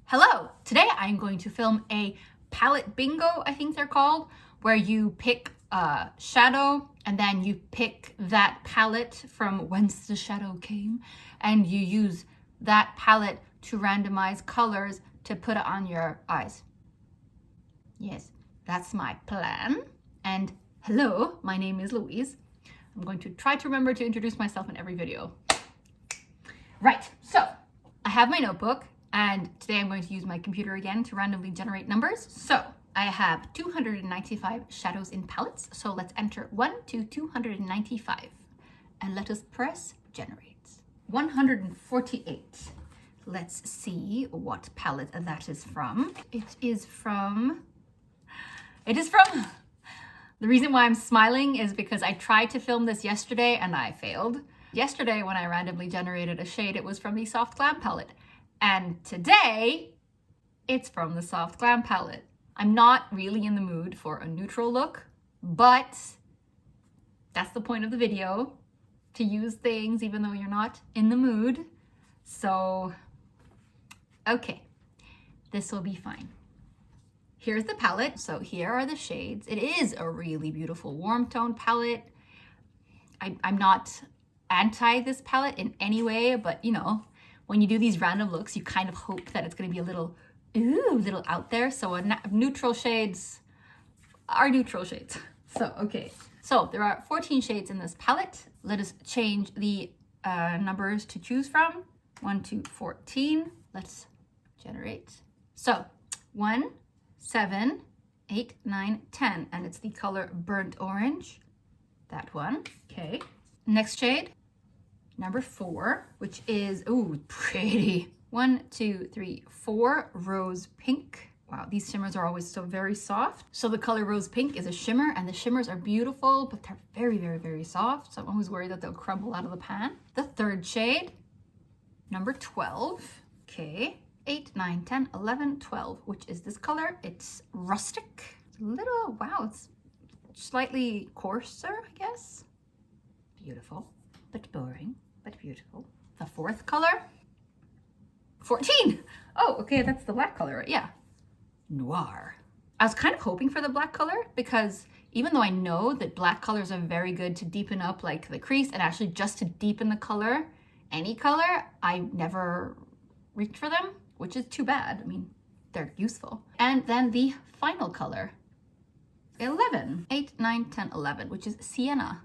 Hello! Today I'm going to film a palette bingo, I think they're called, where you pick a shadow and then you pick that palette from whence the shadow came and you use that palette to randomize colors to put it on your eyes. Yes, that's my plan. And hello, my name is Louise. I'm going to try to remember to introduce myself in every video. Right, so I have my notebook. And today I'm going to use my computer again to randomly generate numbers. So I have 295 shadows in palettes. So let's enter 1 to 295 and let us press generate. 148. Let's see what palette that is from. The reason why I'm smiling is because I tried to film this yesterday and I failed. Yesterday when I randomly generated a shade, it was from the Soft Glam palette. And today, it's from the Soft Glam palette. I'm not really in the mood for a neutral look, but that's the point of the video, to use things even though you're not in the mood. So, okay, this will be fine. Here's the palette. So here are the shades. It is a really beautiful warm tone palette. I'm not anti this palette in any way, but you know, when you do these random looks, you kind of hope that it's going to be a little out there. So neutral shades are neutral shades. So, okay. So there are 14 shades in this palette. Let us change the numbers to choose from. 1 to 14. Let's generate. So 1, 7, 8, 9, 10. And it's the color burnt orange. That one. Okay. Next shade. Number 4, which is, ooh, pretty. 1, 2, 3, 4, rose pink. Wow, these shimmers are always so very soft. So the color rose pink is a shimmer, and the shimmers are beautiful, but they're very, very, very soft. So I'm always worried that they'll crumble out of the pan. The third shade, number 12. Okay, 8, 9, 10, 11, 12, which is this color. It's rustic. It's a little, wow, it's slightly coarser, I guess. Beautiful, but boring. But beautiful. The fourth color, 14. Oh, okay, that's the black color, right? Yeah. Noir. I was kind of hoping for the black color because even though I know that black colors are very good to deepen up like the crease and actually just to deepen the color, any color, I never reached for them, which is too bad. I mean, they're useful. And then the final color, 11. 8, 9, 10, 11, which is sienna.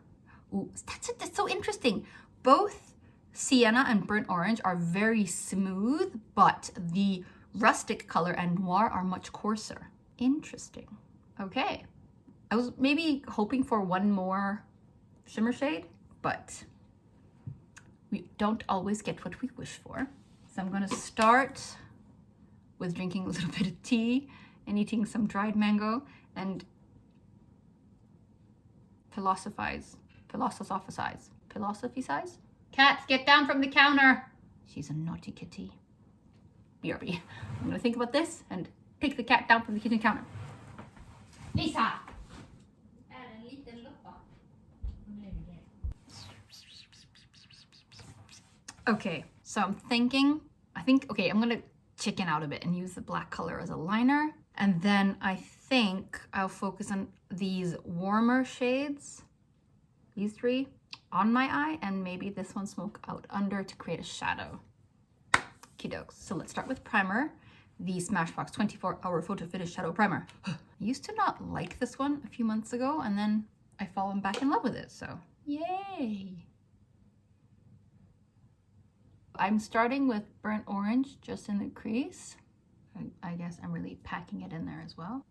Ooh, that's so interesting. Both sienna and burnt orange are very smooth, but the rustic color and noir are much coarser. Interesting. Okay. I was maybe hoping for one more shimmer shade, but we don't always get what we wish for. So I'm going to start with drinking a little bit of tea and eating some dried mango and philosophize. Cat, get down from the counter. She's a naughty kitty. BRB. I'm gonna think about this and take the cat down from the kitchen counter. Lisa! Okay, so I'm thinking, okay, I'm gonna chicken out a bit and use the black color as a liner. And then I think I'll focus on these warmer shades, these 3, on my eye, and maybe this one smoke out under to create a shadow. Okey-dokes. So let's start with primer, the Smashbox 24-hour photo finish shadow primer. I used to not like this one a few months ago, and then I've fallen back in love with it, so yay! I'm starting with burnt orange just in the crease. I guess I'm really packing it in there as well.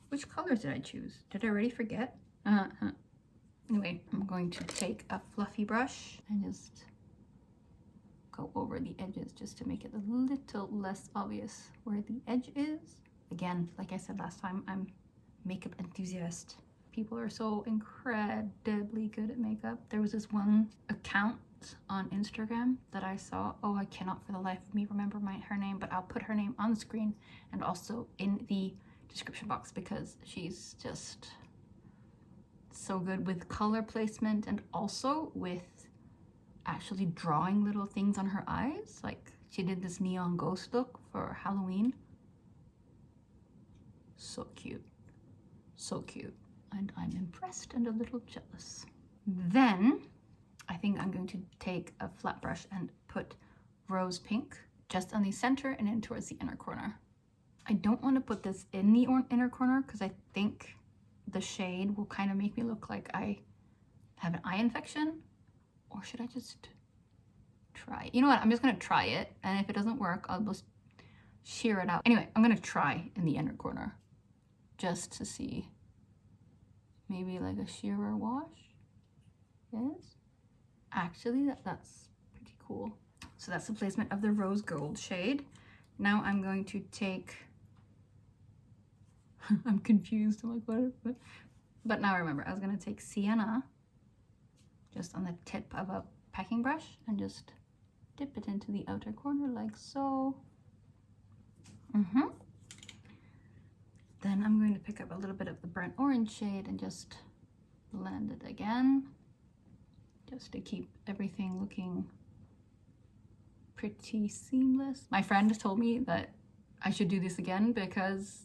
Which colors did I choose? Did I already forget? Anyway, I'm going to take a fluffy brush and just go over the edges just to make it a little less obvious where the edge is. Again, like I said last time, I'm a makeup enthusiast. People are so incredibly good at makeup. There was this one account on Instagram that I saw. Oh, I cannot for the life of me remember her name, but I'll put her name on the screen and also in the description box because she's just so good with color placement and also with actually drawing little things on her eyes. Like She did this neon ghost look for Halloween. So cute. So cute. And I'm impressed and a little jealous. Then I think I'm going to take a flat brush and put rose pink just on the center and in towards the inner corner. I don't want to put this in the inner corner because I think the shade will kind of make me look like I have an eye infection. Or should I just try it? You know what? I'm just going to try it. And if it doesn't work, I'll just shear it out. Anyway, I'm going to try in the inner corner just to see. Maybe like a shearer wash. Yes. Actually, that's pretty cool. So that's the placement of the rose gold shade. Now I'm going to take, I'm confused. I'm like, what? But now I remember, I was going to take sienna just on the tip of a packing brush and just dip it into the outer corner like so. Then I'm going to pick up a little bit of the burnt orange shade and just blend it again, just to keep everything looking pretty seamless. My friend told me that I should do this again because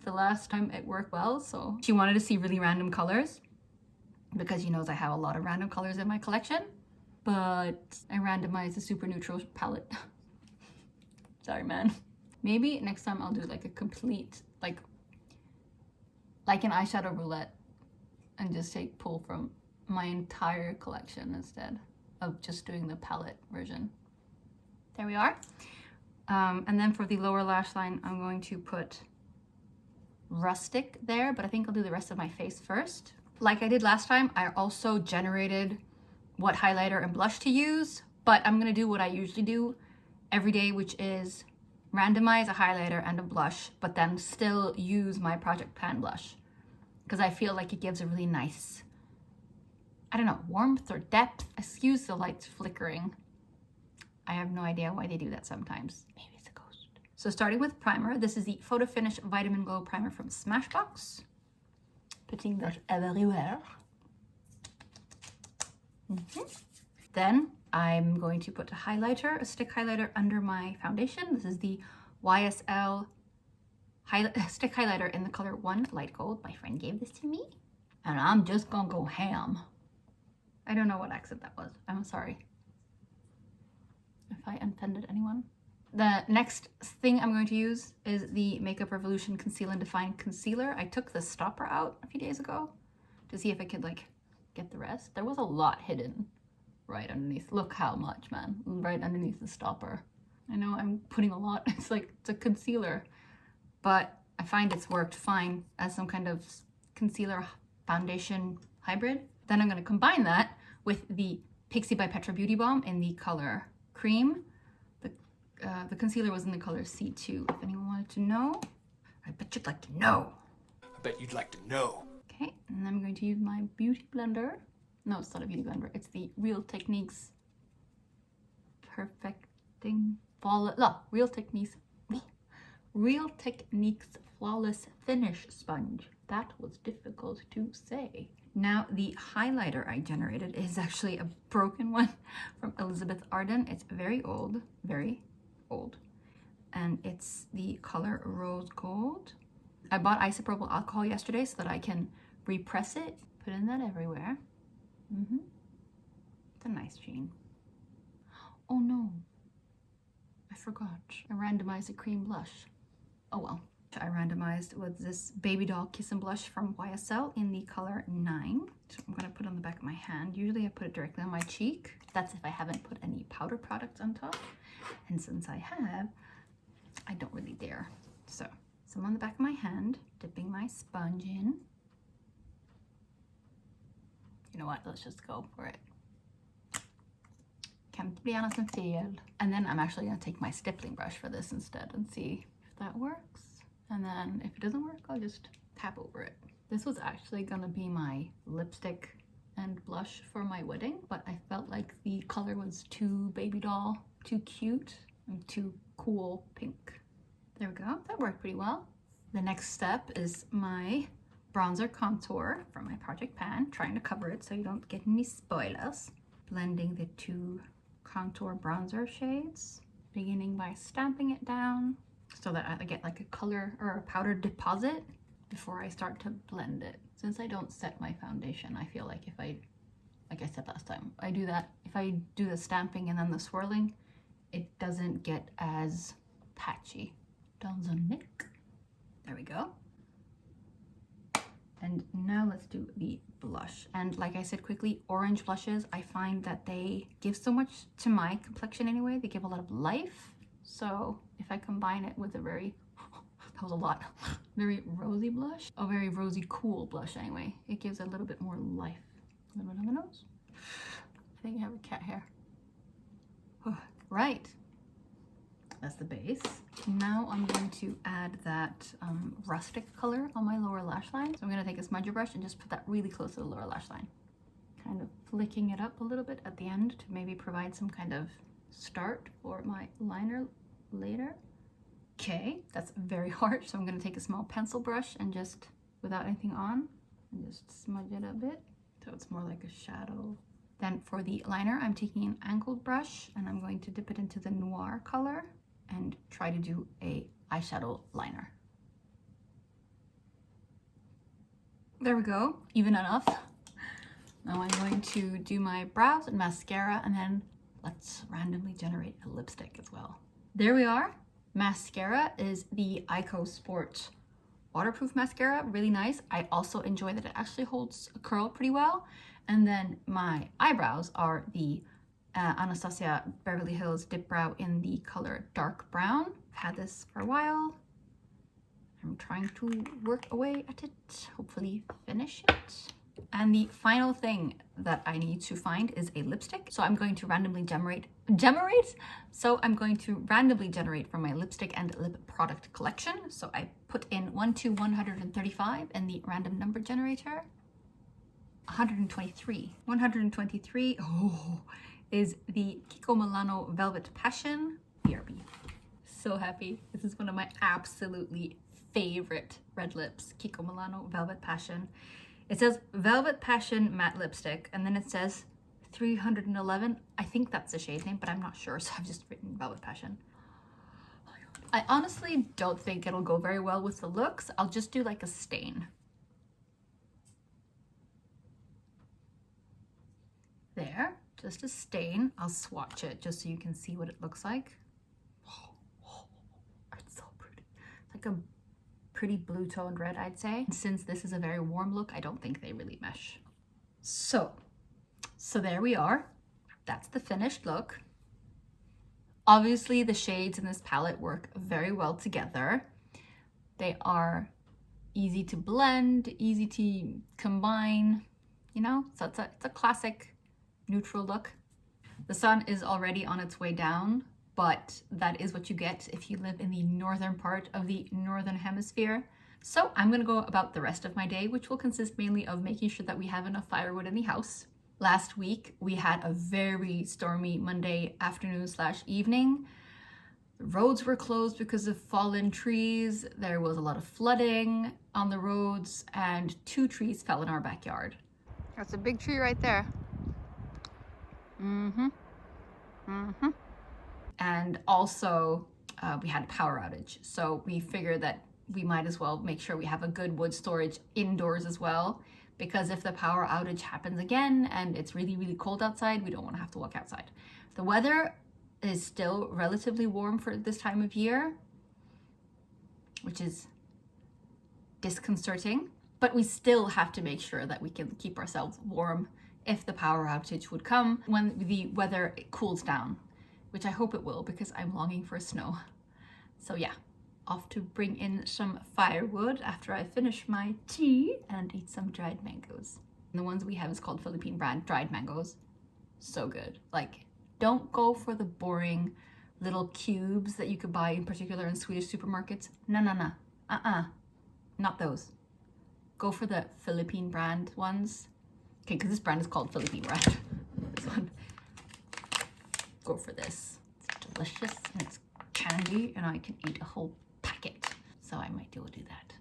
the last time it worked well, so she wanted to see really random colors because she knows I have a lot of random colors in my collection, but I randomized the super neutral palette. Sorry, man. Maybe next time I'll do like a complete, like an eyeshadow roulette and just pull from my entire collection instead of just doing the palette version. There we are. And then for the lower lash line, I'm going to put rustic there, but I think I'll do the rest of my face first. Like I did last time, I also generated what highlighter and blush to use, but I'm gonna do what I usually do every day, which is randomize a highlighter and a blush, but then still use my Project Pan blush because I feel like it gives a really nice, I don't know, warmth or depth. Excuse the lights flickering. I have no idea why they do that sometimes. Maybe it's a ghost. So starting with primer, this is the Photo Finish Vitamin Glow Primer from Smashbox. Putting that everywhere. Then I'm going to put a highlighter, a stick highlighter under my foundation. This is the YSL stick highlighter in the color 1 Light Gold. My friend gave this to me and I'm just gonna go ham. I don't know what accent that was. I'm sorry if I offended anyone. The next thing I'm going to use is the Makeup Revolution Conceal and Define Concealer. I took the stopper out a few days ago to see if I could like get the rest. There was a lot hidden right underneath. Look how much, man. Right underneath the stopper. I know I'm putting a lot. It's like, it's a concealer. But I find it's worked fine as some kind of concealer foundation hybrid. Then I'm going to combine that with the Pixi by Petra Beauty Balm in the color Cream. The concealer was in the color C2, if anyone wanted to know. I bet you'd like to know. I bet you'd like to know. Okay, and I'm going to use my beauty blender. No, it's not a beauty blender. It's the Real Techniques Real Techniques Flawless Finish Sponge. That was difficult to say. Now, the highlighter I generated is actually a broken one from Elizabeth Arden. It's very old, and it's the color Rose Gold. I bought isopropyl alcohol yesterday so that I can repress it, put in that everywhere. It's a nice sheen. Oh no, I forgot. I randomized a cream blush. Oh well. I randomized with this Babydoll Kiss and Blush from YSL in the color 9. So I'm gonna put it on the back of my hand. Usually I put it directly on my cheek. That's if I haven't put any powder products on top. And since I have, I don't really dare. So I'm on the back of my hand, dipping my sponge in. You know what, let's just go for it. Kan inte bli annat än fel. And then I'm actually gonna take my stippling brush for this instead and see if that works. And then if it doesn't work, I'll just tap over it. This was actually gonna be my lipstick and blush for my wedding, but I felt like the color was too Babydoll, too cute, and too cool pink. There we go, that worked pretty well. The next step is my bronzer contour from my Project Pan, trying to cover it so you don't get any spoilers. Blending the two contour bronzer shades. beginning by stamping it down so that I get like a color or a powder deposit before I start to blend it. Since I don't set my foundation, I feel like if I, like I said last time, I do that, if I do the stamping and then the swirling, it doesn't get as patchy. Doesn't it? There we go. And now let's do the blush. And like I said quickly, orange blushes, I find that they give so much to my complexion anyway. They give a lot of life. So if I combine it with a very, that was a lot, very rosy blush, a very rosy cool blush anyway, it gives a little bit more life. A little bit on the nose. I think I have a cat hair. Right. That's the base. Now I'm going to add that rustic color on my lower lash line. So I'm gonna take a smudger brush and just put that really close to the lower lash line. Kind of flicking it up a little bit at the end to maybe provide some kind of start for my liner later. Okay, that's very harsh. So I'm gonna take a small pencil brush and just, without anything on, and just smudge it a bit. So it's more like a shadow. Then for the liner, I'm taking an angled brush and I'm going to dip it into the noir color and try to do a eyeshadow liner. There we go, even enough. Now I'm going to do my brows and mascara, and then let's randomly generate a lipstick as well. There we are. Mascara is the Eyeko Sport waterproof mascara, really nice. I also enjoy that it actually holds a curl pretty well. And then my eyebrows are the Anastasia Beverly Hills Dip Brow in the color dark brown. I've had this for a while. I'm trying to work away at it, hopefully finish it. And the final thing that I need to find is a lipstick. So I'm going to randomly generate from my lipstick and lip product collection. So I put in 1 to 135 in the random number generator. 123. 123 is the Kiko Milano Velvet Passion BRB. So happy. This is one of my absolutely favorite red lips, Kiko Milano Velvet Passion. It says Velvet Passion matte lipstick, and then it says 311. I think that's the shade name, but I'm not sure, so I've just written Velvet Passion. I honestly don't think it'll go very well with the looks. I'll just do like a stain. There, just a stain. I'll swatch it just so you can see what it looks like. It's so pretty. It's like a pretty blue toned red, I'd say. Since this is a very warm look, I don't think they really mesh. So there we are. That's the finished look. Obviously the shades in this palette work very well together. They are easy to blend, easy to combine, you know, so it's a classic neutral look. The sun is already on its way down, but that is what you get if you live in the northern part of the northern hemisphere. So I'm gonna go about the rest of my day, which will consist mainly of making sure that we have enough firewood in the house. Last week, we had a very stormy Monday afternoon / evening. The roads were closed because of fallen trees. There was a lot of flooding on the roads, and 2 trees fell in our backyard. That's a big tree right there. And also we had a power outage. So we figured that we might as well make sure we have a good wood storage indoors as well, because if the power outage happens again and it's really, really cold outside, we don't want to have to walk outside. The weather is still relatively warm for this time of year, which is disconcerting, but we still have to make sure that we can keep ourselves warm if the power outage would come when the weather cools down, which I hope it will, because I'm longing for snow. So yeah, off to bring in some firewood after I finish my tea and eat some dried mangoes. And the ones we have is called Philippine brand dried mangoes. So good. Like, don't go for the boring little cubes that you could buy in particular in Swedish supermarkets. No. Not those. Go for the Philippine brand ones. Okay, because this brand is called Philippine brand. This one. Go for this. It's delicious and it's candy, and I can eat a whole packet. So I might do that.